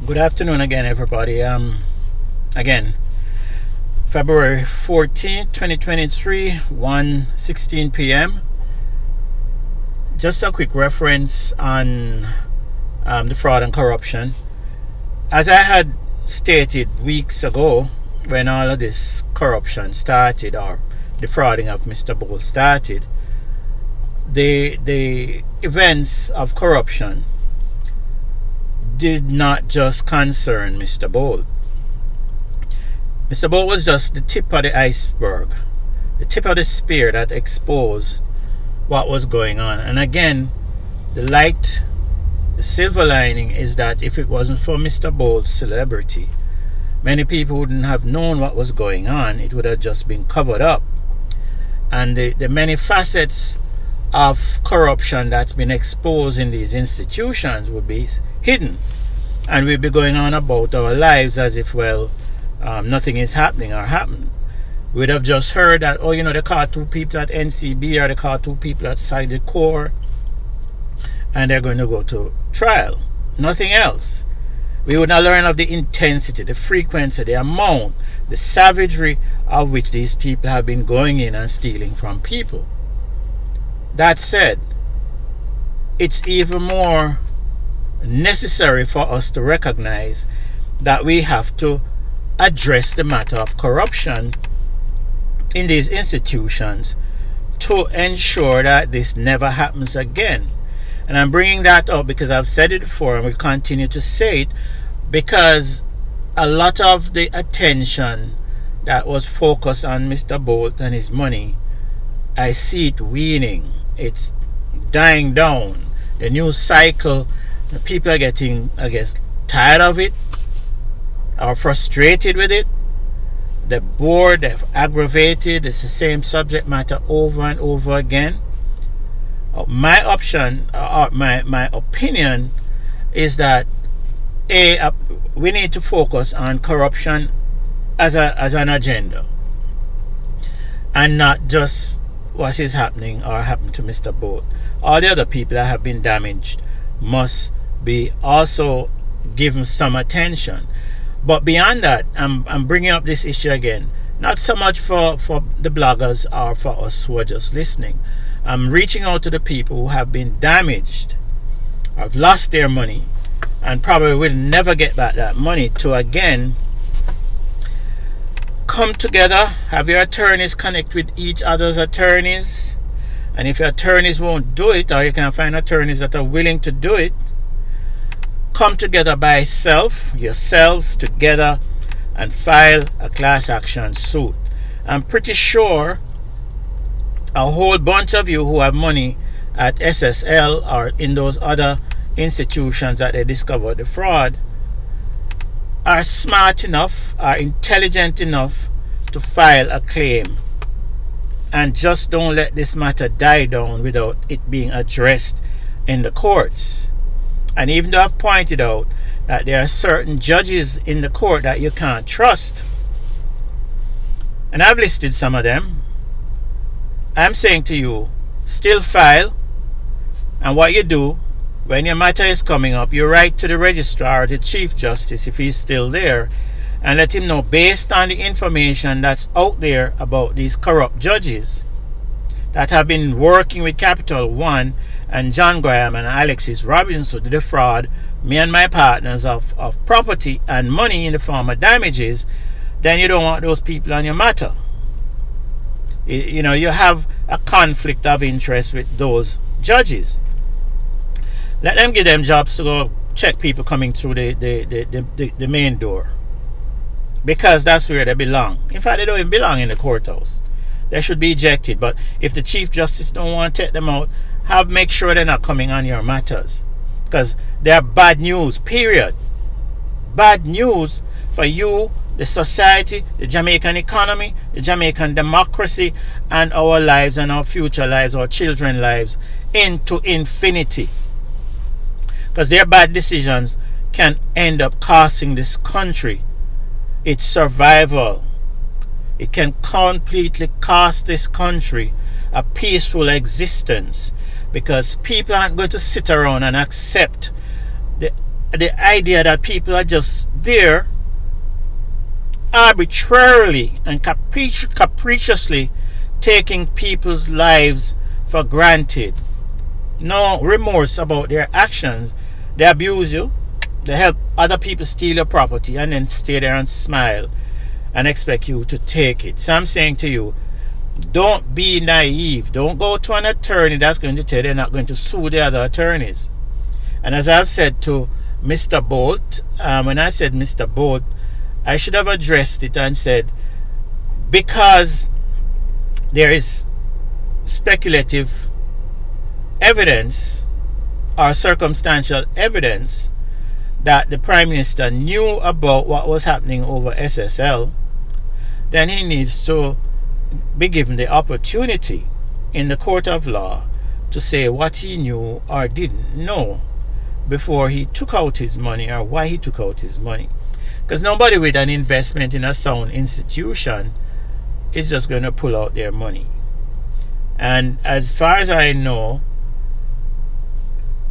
Good afternoon again, everybody. Again, February 14th, 2023, 1:16 p.m. Just a quick reference on the fraud and corruption. As I had stated weeks ago, when all of this corruption started, or the frauding of Mr. Bolt started, the events of corruption did not just concern Mr. Bolt. Mr. Bolt was just the tip of the iceberg, the tip of the spear that exposed what was going on. And again, the silver lining is that if it wasn't for Mr. Bolt's celebrity, many people wouldn't have known what was going on. It would have just been covered up. And the many facets of corruption that's been exposed in these institutions would be hidden, and we'd be going on about our lives as if, nothing is happening or happened. We'd have just heard that, they caught two people at NCB, or they caught two people at Sided Core, and they're going to go to trial. Nothing else. We would not learn of the intensity, the frequency, the amount, the savagery of which these people have been going in and stealing from people. That said, it's even more necessary for us to recognize that we have to address the matter of corruption in these institutions to ensure that this never happens again. And I'm bringing that up because I've said it before and will continue to say it, because a lot of the attention that was focused on Mr. Bolt and his money, I see it waning. It's dying down. The news cycle, the people are getting, tired of it or frustrated with it. They're bored, they're aggravated. It's the same subject matter over and over again. My opinion is that we need to focus on corruption as an agenda, and not just what is happening or happened to Mr. Bolt. All the other people that have been damaged must be also given some attention. But beyond that, I'm bringing up this issue again, not so much for the bloggers or for us who are just listening. I'm reaching out to the people who have been damaged, have lost their money, and probably will never get back that money, to again come together, have your attorneys connect with each other's attorneys, and if your attorneys won't do it, or you can find attorneys that are willing to do it, come together by yourselves together, and file a class action suit. I'm pretty sure a whole bunch of you who have money at SSL or in those other institutions that they discovered the fraud are smart enough, are intelligent enough to file a claim, and just don't let this matter die down without it being addressed in the courts. And even though I've pointed out that there are certain judges in the court that you can't trust, and I've listed some of them, I'm saying to you, still file. And what you do, when your matter is coming up, you write to the registrar or the Chief Justice, if he's still there, and let him know, based on the information that's out there about these corrupt judges that have been working with Capital One and John Graham and Alexis Robinson to defraud me and my partners of property and money in the form of damages, then you don't want those people on your matter. You have a conflict of interest with those judges. Let them give them jobs to go check people coming through the main door, because that's where they belong. In fact, they don't even belong in the courthouse. They should be ejected. But if the Chief Justice don't want to take them out, make sure they're not coming on your matters, because they're bad news, period. Bad news for you, the society, the Jamaican economy, the Jamaican democracy, and our lives and our future lives, our children's lives, into infinity. Because their bad decisions can end up costing this country its survival. It can completely cost this country a peaceful existence, because people aren't going to sit around and accept the the idea that people are just there arbitrarily and capriciously taking people's lives for granted. No remorse about their actions. They abuse you, they help other people steal your property, and then stay there and smile and expect you to take it. So I'm saying to you, don't be naive. Don't go to an attorney that's going to tell you they're not going to sue the other attorneys. And as I've said to Mr. Bolt, when I said Mr. Bolt, I should have addressed it and said, because there is speculative evidence or circumstantial evidence that the Prime Minister knew about what was happening over SSL, then he needs to be given the opportunity in the court of law to say what he knew or didn't know before he took out his money, or why he took out his money. Because nobody with an investment in a sound institution is just going to pull out their money. And as far as I know,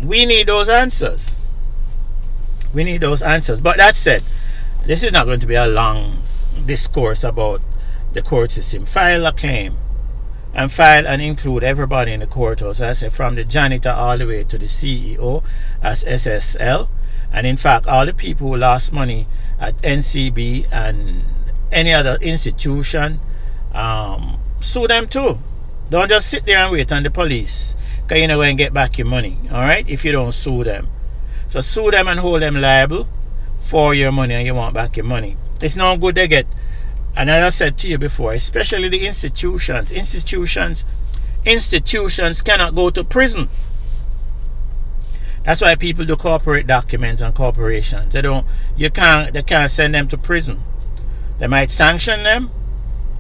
we need those answers. We need those answers. But that said, this is not going to be a long discourse about the court system. File a claim, and file and include everybody in the courthouse. I say from the janitor all the way to the CEO as SSL, and in fact all the people who lost money at NCB and any other institution, sue them too. Don't just sit there and wait on the police, because you're not going to get back your money, alright, if you don't sue them. So sue them and hold them liable for your money, and you want back your money. It's no good they get. And as I said to you before, especially the institutions cannot go to prison. That's why people do corporate documents and corporations. They can't send them to prison. They might sanction them,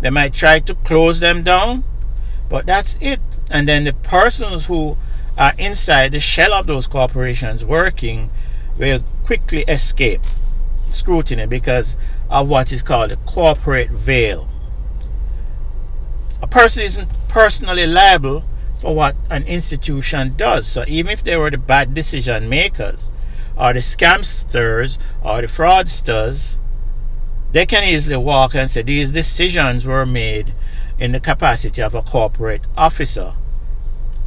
they might try to close them down, but that's it. And then the persons who are inside the shell of those corporations working will quickly escape scrutiny because of what is called a corporate veil. A person isn't personally liable for what an institution does. So even if they were the bad decision makers or the scamsters or the fraudsters, they can easily walk and say these decisions were made in the capacity of a corporate officer,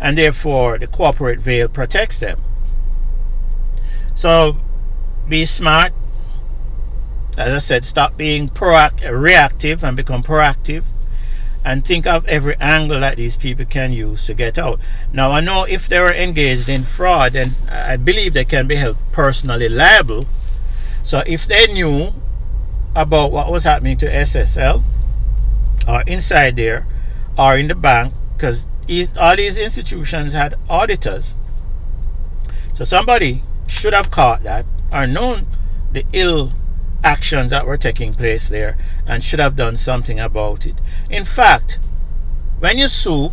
and therefore the corporate veil protects them. So be smart. As I said, stop being reactive and become proactive, and think of every angle that these people can use to get out. Now, I know if they were engaged in fraud, then I believe they can be held personally liable. So if they knew about what was happening to SSL or inside there or in the bank, because all these institutions had auditors, so somebody should have caught that or known the ill actions that were taking place there and should have done something about it. In fact, when you sue,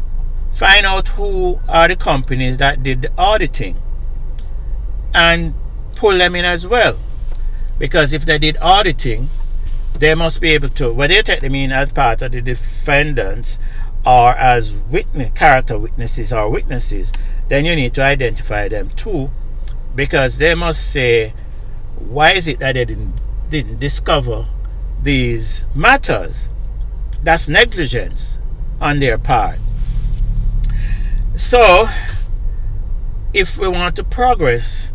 find out who are the companies that did the auditing and pull them in as well, because if they did auditing, they must be able to, whether they take them in as part of the defendants or as character witnesses or witnesses, then you need to identify them too, because they must say why is it that they didn't discover these matters. That's negligence on their part. So if we want to progress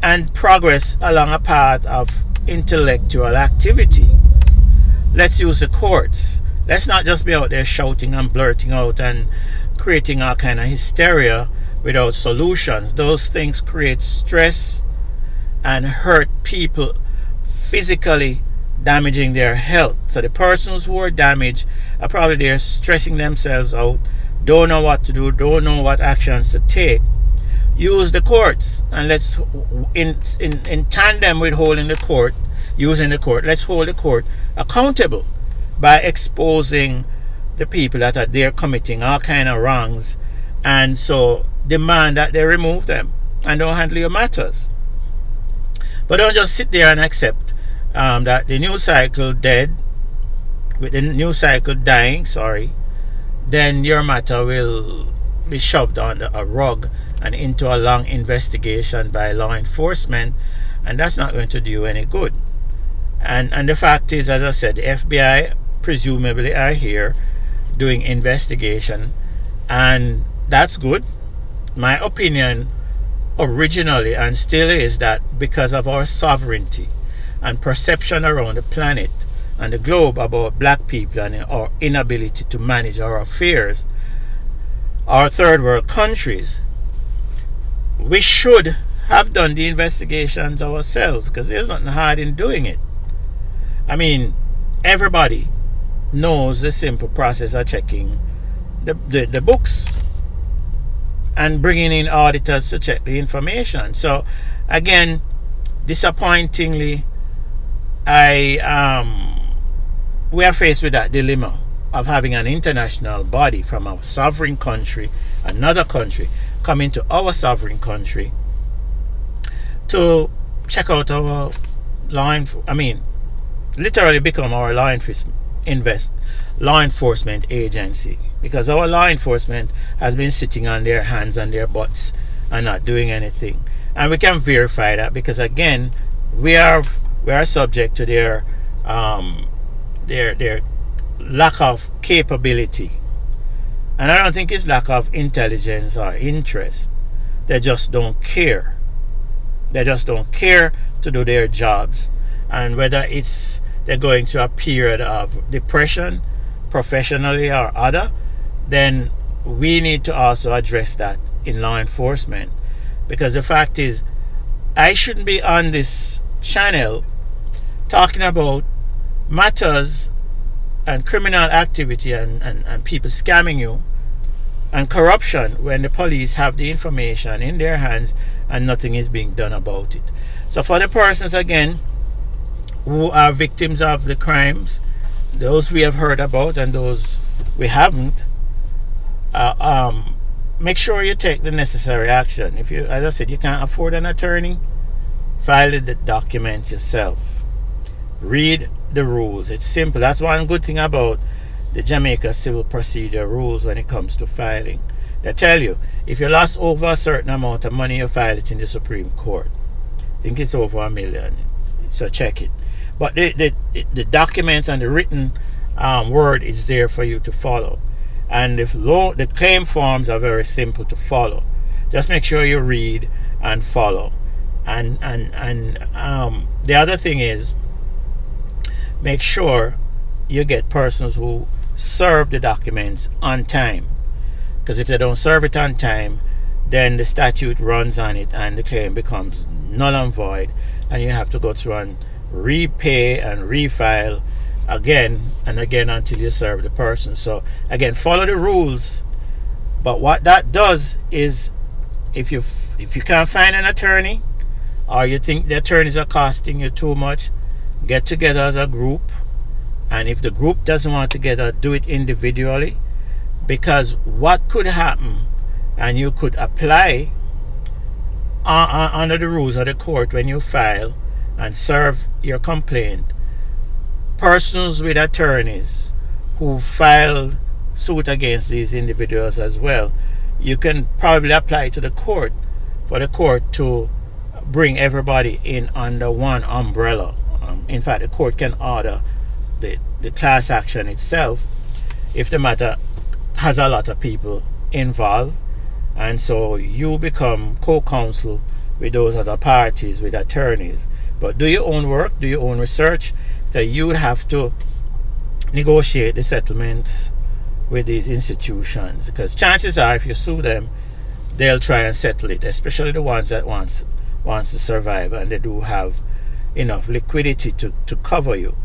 along a path of intellectual activity, let's use the courts. Let's not just be out there shouting and blurting out and creating all kind of hysteria without solutions. Those things create stress and hurt people physically, damaging their health. So the persons who are damaged are probably there stressing themselves out, don't know what to do, don't know what actions to take. Use the courts, and let's in tandem with holding the court, using the court, let's hold the court accountable by exposing the people that are there committing all kind of wrongs, and so demand that they remove them and don't handle your matters. But don't just sit there and accept that the news cycle dead, with the news cycle dying, then your matter will be shoved under a rug and into a long investigation by law enforcement, and that's not going to do you any good. And the fact is, as I said, the FBI presumably are here doing investigation, and that's good. My opinion originally and still is that because of our sovereignty and perception around the planet and the globe about black people and our inability to manage our affairs, our third world countries, we should have done the investigations ourselves, because there's nothing hard in doing it. I mean, everybody knows the simple process of checking the books and bringing in auditors to check the information. So again, disappointingly, we are faced with that dilemma of having an international body from a sovereign country, another country, come into our sovereign country to check out our literally become our law enforcement agency, because our law enforcement has been sitting on their hands and their butts and not doing anything. And we can verify that because again, we are subject to their lack of capability. And I don't think it's lack of intelligence or interest. They just don't care. They just don't care to do their jobs. And whether it's they're going through a period of depression, professionally or other, then we need to also address that in law enforcement. Because the fact is, I shouldn't be on this channel talking about matters and criminal activity and people scamming you and corruption when the police have the information in their hands and nothing is being done about it. So for the persons again who are victims of the crimes, those we have heard about and those we haven't, make sure you take the necessary action. If you, as I said, you can't afford an attorney, file the documents yourself. Read the rules. It's simple. That's one good thing about the Jamaica civil procedure rules when it comes to filing. They tell you if you lost over a certain amount of money, you file it in the Supreme Court. I think it's over $1 million, so check it. But the documents and the written word is there for you to follow. And the claim forms are very simple to follow. Just make sure you read and follow. And the other thing is, make sure you get persons who serve the documents on time. Because if they don't serve it on time, then the statute runs on it and the claim becomes null and void, and you have to go through and repay and refile again and again until you serve the person. So again, follow the rules. But what that does is, if you can't find an attorney, or you think the attorneys are costing you too much, get together as a group. And if the group doesn't want together, do it individually. Because what could happen, and you could apply under the rules of the court when you file and serve your complaint, persons with attorneys who filed suit against these individuals as well, you can probably apply to the court for the court to bring everybody in under one umbrella. In fact, the court can order the class action itself if the matter has a lot of people involved, and so you become co-counsel with those other parties with attorneys. But do your own work, do your own research, that you would have to negotiate the settlements with these institutions, because chances are if you sue them, they'll try and settle it, especially the ones that wants to survive and they do have enough liquidity to cover you.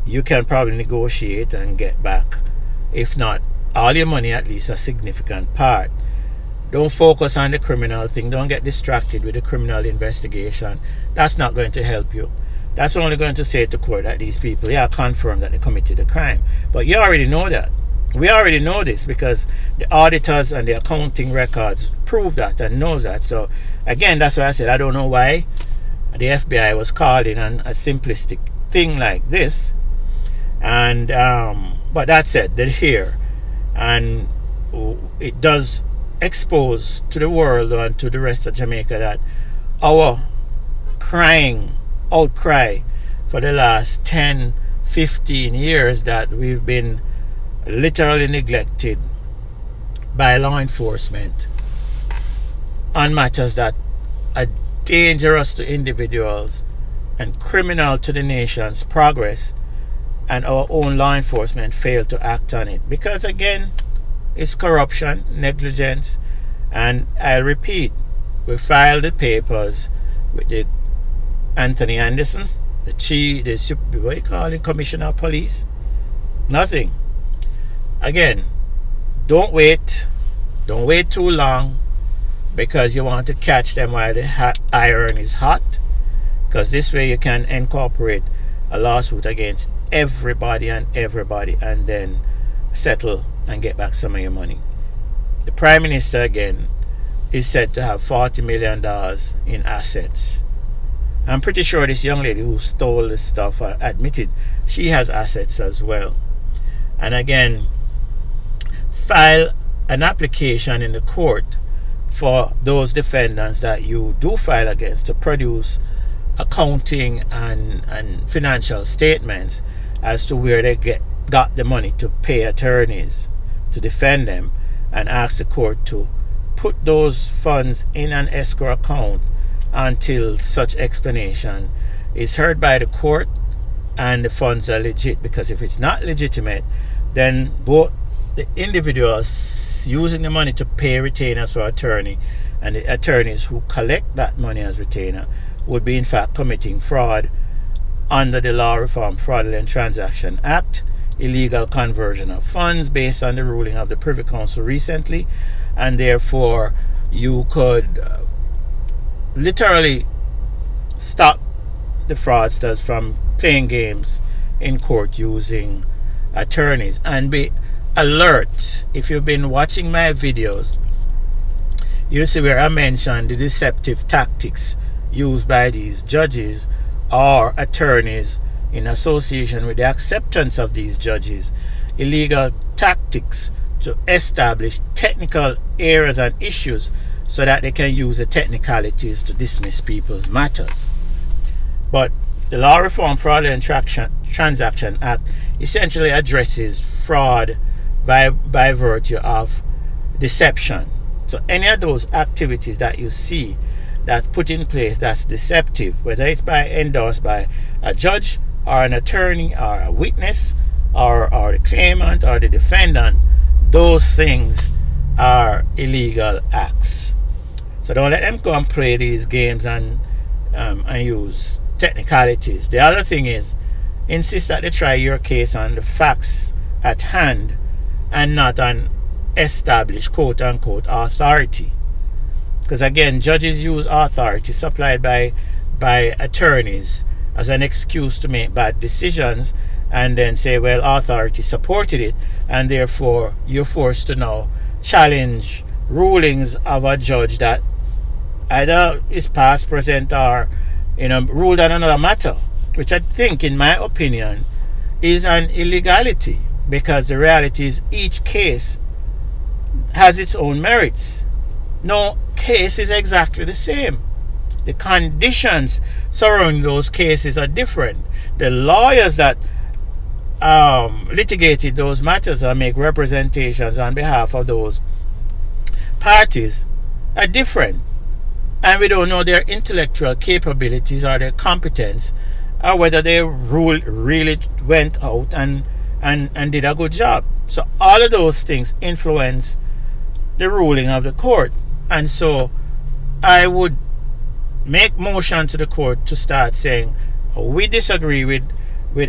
You can probably negotiate and get back, if not all your money, at least a significant part. Don't focus on the criminal thing. Don't get distracted with the criminal investigation. That's not going to help you. That's only going to say to court that these people, confirm that they committed a crime. But you already know that. We already know this because the auditors and the accounting records prove that and knows that. So again, that's why I said I don't know why the FBI was called in on a simplistic thing like this. And but that said, they're here, and it does expose to the world and to the rest of Jamaica that our crying outcry for the last 10, 15 years that we've been literally neglected by law enforcement on matters that are dangerous to individuals and criminal to the nation's progress, and our own law enforcement failed to act on it because, again, it's corruption, negligence. And I repeat, we filed the papers with the Anthony Anderson, the what you call it, Commissioner of Police. Nothing. Again, don't wait too long, because you want to catch them while the iron is hot, because this way you can incorporate a lawsuit against everybody and then settle and get back some of your money. The Prime Minister, again, is said to have $40 million in assets. I'm pretty sure this young lady who stole this stuff admitted she has assets as well. And again, file an application in the court for those defendants that you do file against to produce accounting and financial statements as to where they got the money to pay attorneys to defend them, and ask the court to put those funds in an escrow account until such explanation is heard by the court and the funds are legit. Because if it's not legitimate, then both the individuals using the money to pay retainers for attorney and the attorneys who collect that money as retainer would be in fact committing fraud under the Law Reform Fraudulent Transaction Act, illegal conversion of funds based on the ruling of the Privy Council recently, and therefore you could literally stop the fraudsters from playing games in court using attorneys. And be alert, if you've been watching my videos, you see where I mentioned the deceptive tactics used by these judges or attorneys in association with the acceptance of these judges, illegal tactics to establish technical errors and issues so that they can use the technicalities to dismiss people's matters. But the Law Reform Fraudulent Transaction Act essentially addresses fraud by virtue of deception. So any of those activities that you see that's put in place that's deceptive, whether it's endorsed by a judge or an attorney or a witness or the claimant or the defendant, those things are illegal acts. So don't let them go and play these games and use technicalities. The other thing is, insist that they try your case on the facts at hand and not on established quote-unquote authority. Because again, judges use authority supplied by attorneys as an excuse to make bad decisions, and then say, well, authority supported it, and therefore you're forced to now challenge rulings of a judge that either is past, present, or ruled on another matter, which I think, in my opinion, is an illegality, because the reality is each case has its own merits. No case is exactly the same. The conditions surrounding those cases are different. The lawyers that litigated those matters and make representations on behalf of those parties are different. And we don't know their intellectual capabilities or their competence, or whether their rule really went out and did a good job. So all of those things influence the ruling of the court. And so I would make motion to the court to start saying, we disagree with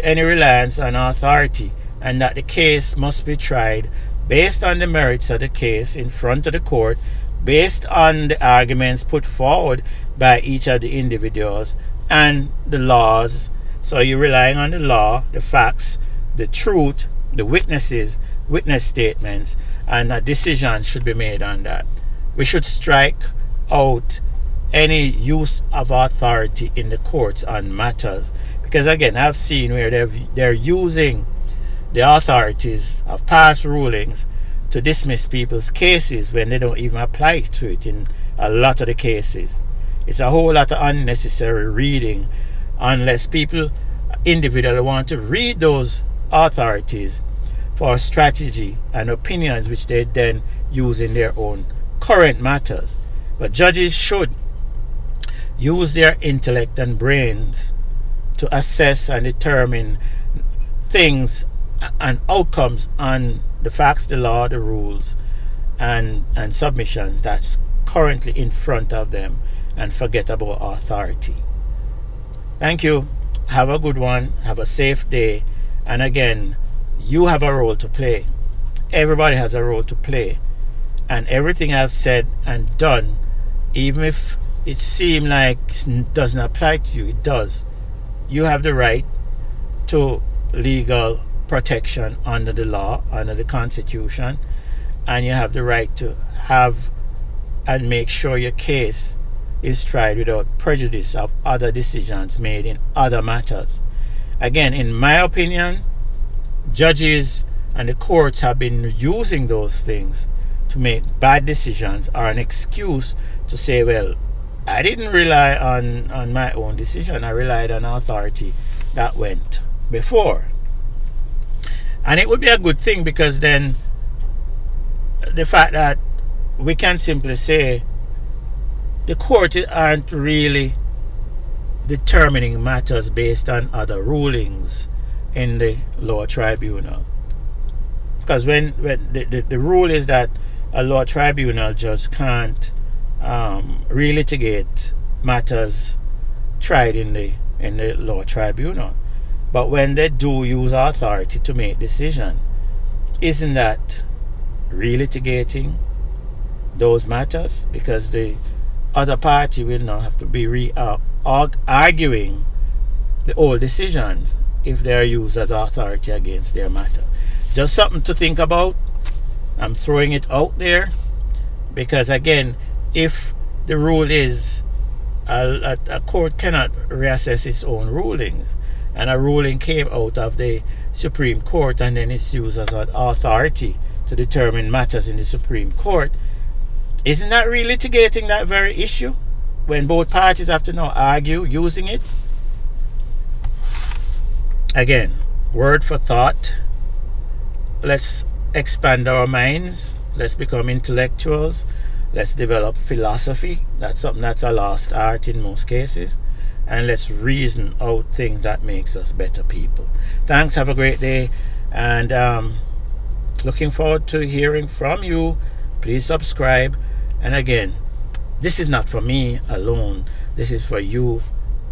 any reliance on authority, and that the case must be tried based on the merits of the case in front of the court, based on the arguments put forward by each of the individuals and the laws. So you're relying on the law, the facts, the truth, the witness statements, and a decision should be made on that. We should strike out any use of authority in the courts on matters, because again, I've seen where they're using the authorities of past rulings to dismiss people's cases when they don't even apply to it in a lot of the cases. It's a whole lot of unnecessary reading unless people individually want to read those authorities for strategy and opinions which they then use in their own current matters. But judges should use their intellect and brains to assess and determine things and outcomes on the facts, the law, the rules, and submissions that's currently in front of them, and forget about authority. Thank you. Have a good one. Have a safe day. And again, you have a role to play. Everybody has a role to play. And everything I've said and done, even if it seems like it doesn't apply to you, it does. You have the right to legal protection under the law, under the Constitution, and you have the right to have and make sure your case is tried without prejudice of other decisions made in other matters. Again, in my opinion, judges and the courts have been using those things to make bad decisions, or an excuse to say, well, I didn't rely on my own decision, I relied on authority that went before. And it would be a good thing, because then the fact that we can simply say the court aren't really determining matters based on other rulings in the law tribunal. Because when the rule is that a law tribunal judge can't relitigate matters tried in the law tribunal. But when they do use authority to make decision, isn't that relitigating those matters? Because the other party will now have to be arguing the old decisions if they are used as authority against their matter. Just something to think about. I'm throwing it out there, because again, if the rule is a court cannot reassess its own rulings, and a ruling came out of the Supreme Court and then it's used as an authority to determine matters in the Supreme Court, isn't that relitigating that very issue when both parties have to now argue using it? Again, word for thought. Let's expand our minds. Let's become intellectuals. Let's develop philosophy. That's something that's a lost art in most cases. And let's reason out things that makes us better people. Thanks. Have a great day. And looking forward to hearing from you. Please subscribe. And again, this is not for me alone. This is for you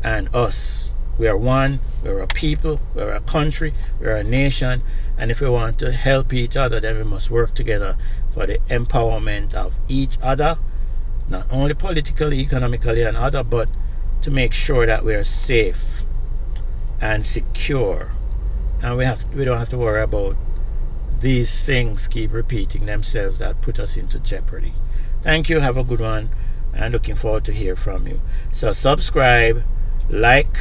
and us. We are one. We're a people. We're a country. We're a nation. And if we want to help each other, then we must work together for the empowerment of each other, not only politically, economically, and other, but to make sure that we are safe and secure, and we don't have to worry about these things keep repeating themselves that put us into jeopardy. Thank you. Have a good one, and looking forward to hear from you. So subscribe, like,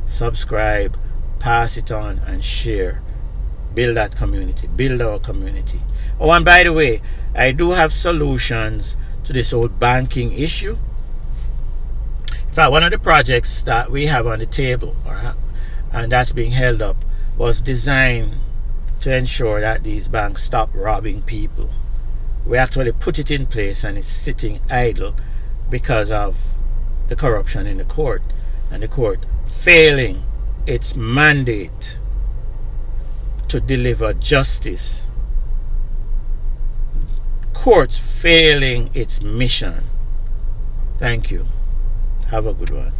subscribe, pass it on, and share. Build that community, build our community. Oh, and by the way, I do have solutions to this whole banking issue. In fact, one of the projects that we have on the table, and that's being held up, was designed to ensure that these banks stop robbing people. We actually put it in place, and it's sitting idle because of the corruption in the court, and the court failing its mandate to deliver justice. Courts failing its mission. Thank you. Have a good one.